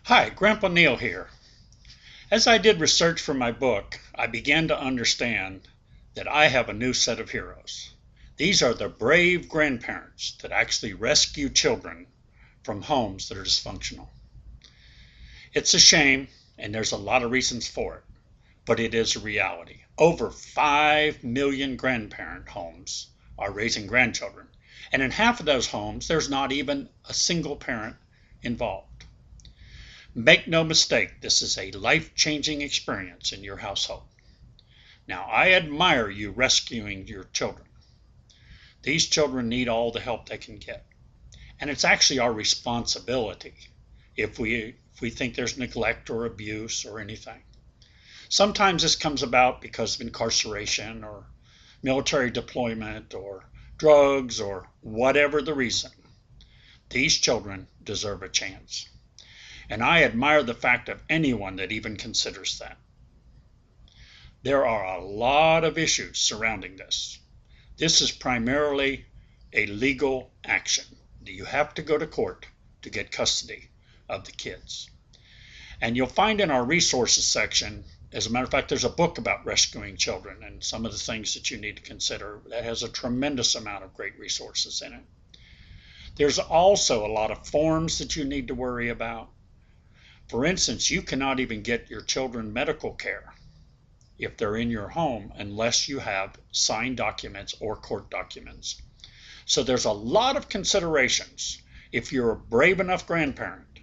Hi, Grandpa Neil here. As I did research for my book, I began to understand that I have a new set of heroes. These are the brave grandparents that actually rescue children from homes that are dysfunctional. It's a shame, and there's a lot of reasons for it, but it is a reality. Over 5 million grandparent homes are raising grandchildren, and in half of those homes, there's not even a single parent involved. Make no mistake, this is a life-changing experience in your household. Now, I admire you rescuing your children. These children need all the help they can get. And it's actually our responsibility if we think there's neglect or abuse or anything. Sometimes this comes about because of incarceration or military deployment or drugs or whatever the reason. These children deserve a chance. And I admire the fact of anyone that even considers that. There are a lot of issues surrounding this. This is primarily a legal action. You have to go to court to get custody of the kids. And you'll find in our resources section, as a matter of fact, there's a book about rescuing children and some of the things that you need to consider that has a tremendous amount of great resources in it. There's also a lot of forms that you need to worry about. For instance, you cannot even get your children medical care if they're in your home unless you have signed documents or court documents. So there's a lot of considerations if you're a brave enough grandparent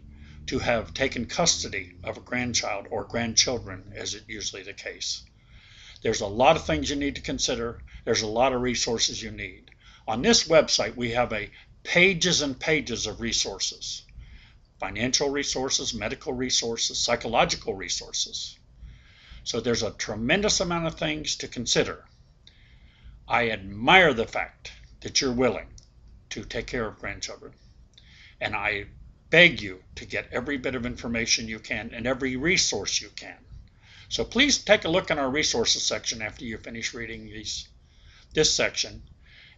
to have taken custody of a grandchild or grandchildren, as is usually the case. There's a lot of things you need to consider. There's a lot of resources you need. On this website, we have pages and pages of resources. Financial resources, medical resources, psychological resources. So there's a tremendous amount of things to consider. I admire the fact that you're willing to take care of grandchildren. And I beg you to get every bit of information you can and every resource you can. So please take a look in our resources section after you finish reading this section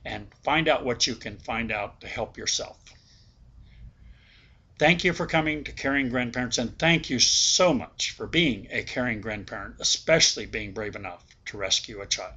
and find out what you can find out to help yourself. Thank you for coming to Caring Grandparents, and thank you so much for being a caring grandparent, especially being brave enough to rescue a child.